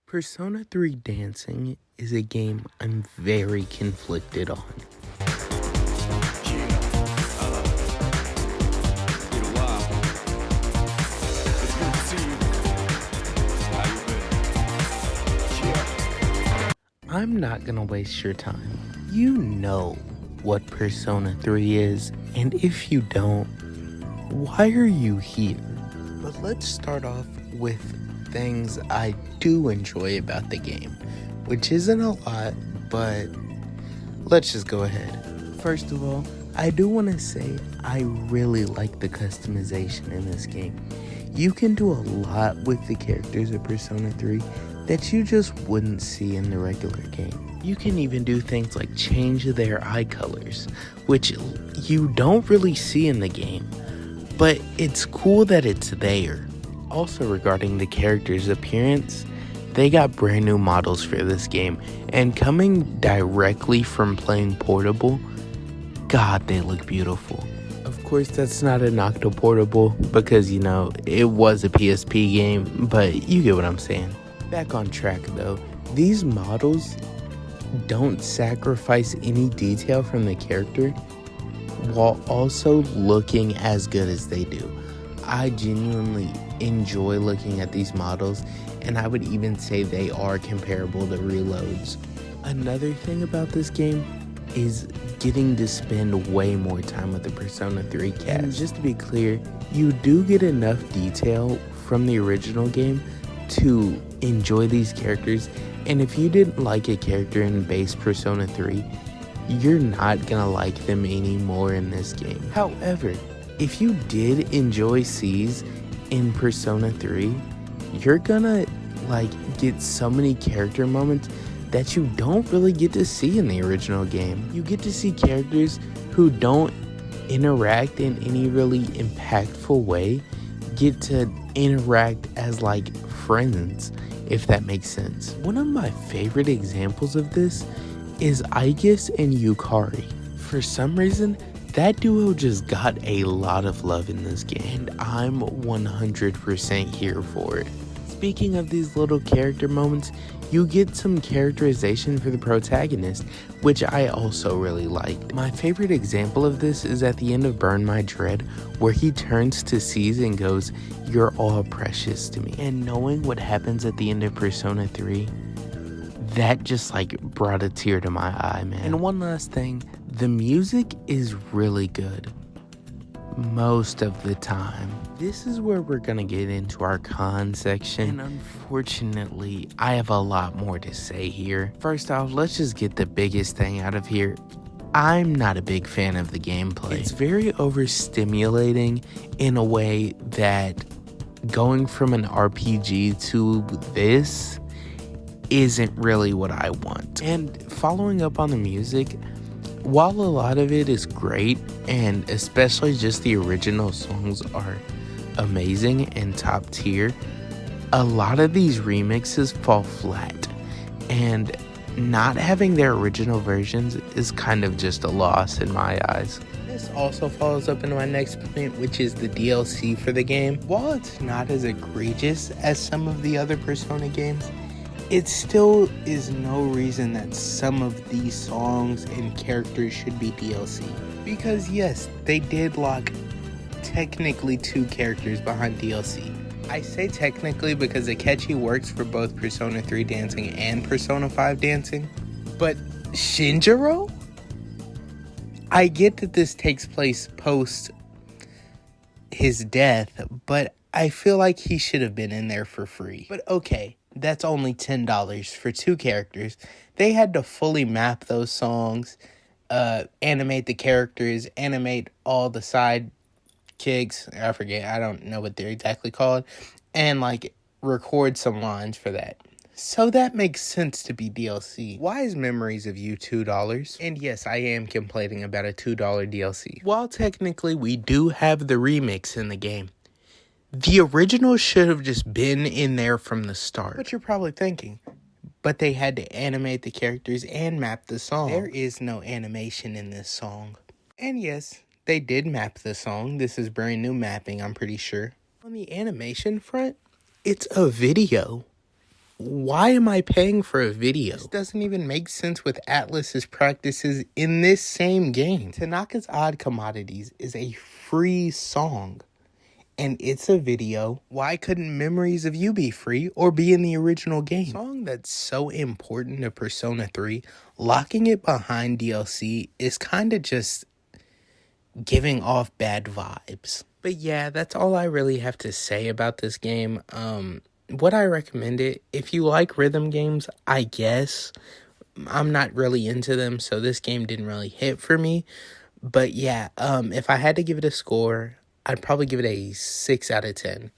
Persona 3 Dancing is a game I'm very conflicted on. I'm not gonna waste your time. You know what Persona 3 is, and if you don't, why are you here? But let's start off with things I do enjoy about the game, which isn't a lot, but let's just go ahead. First of all, I do want to say I really like the customization in this game. You can do a lot with the characters of Persona 3 that you just wouldn't see in the regular game. You can even do things like change their eye colors, which you don't really see in the game, but it's cool that it's there. Also, regarding the characters' appearance, they got brand new models for this game, and coming directly from playing Portable, God, they look beautiful. Of course, that's not an Octo Portable because, it was a PSP game, but you get what I'm saying. Back on track though, these models don't sacrifice any detail from the character while also looking as good as they do. I genuinely enjoy looking at these models, and I would even say they are comparable to Reloads. Another thing about this game is getting to spend way more time with the Persona 3 cast. And just to be clear, you do get enough detail from the original game to enjoy these characters, and if you didn't like a character in base Persona 3, you're not gonna like them anymore in this game. However, if you did enjoy C's in Persona 3, you're gonna get so many character moments that you don't really get to see in the original game. You get to see characters who don't interact in any really impactful way get to interact as friends, if that makes sense. One of my favorite examples of this is Aigis and Yukari. For some reason, that duo just got a lot of love in this game, and I'm 100% here for it. Speaking of these little character moments, you get some characterization for the protagonist, which I also really liked. My favorite example of this is at the end of Burn My Dread, where he turns to C's and goes, "You're all precious to me." And knowing what happens at the end of Persona 3, that just brought a tear to my eye, man. And one last thing, the music is really good most of the time. This is where we're gonna get into our con section, and unfortunately I have a lot more to say here. First off, let's just get the biggest thing out of here. I'm not a big fan of the gameplay. It's very overstimulating in a way that going from an RPG to this isn't really what I want. And following up on the music, while a lot of it is great, and especially just the original songs are amazing and top tier, a lot of these remixes fall flat, and not having their original versions is kind of just a loss in my eyes. This also follows up into my next point, which is the DLC for the game. While it's not as egregious as some of the other Persona games, it still is no reason that some of these songs and characters should be DLC. Because yes, they did lock technically 2 characters behind DLC. I say technically because Akechi works for both Persona 3 Dancing and Persona 5 Dancing. But Shinjiro? I get that this takes place post his death, but I feel like he should have been in there for free. But okay, that's only $10 for 2 characters. They had to fully map those songs, animate the characters, animate all the side kicks. I forget, I don't know what they're exactly called. And record some lines for that. So that makes sense to be DLC. Why is Memories of You $2? And yes, I am complaining about a $2 DLC. While technically we do have the remix in the game, the original should have just been in there from the start. But you're probably thinking, but they had to animate the characters and map the song. There is no animation in this song. And yes, they did map the song. This is brand new mapping, I'm pretty sure. On the animation front, it's a video. why am I paying for a video? This doesn't even make sense with Atlus's practices in this same game. Tanaka's Odd Commodities is a free song, and it's a video. Why couldn't Memories of You be free or be in the original game? A song that's so important to Persona 3, locking it behind DLC is kind of just giving off bad vibes. But yeah, that's all I really have to say about this game. Would I recommend it? If you like rhythm games, I guess. I'm not really into them, so this game didn't really hit for me. But yeah, if I had to give it a score, I'd probably give it a 6 out of 10.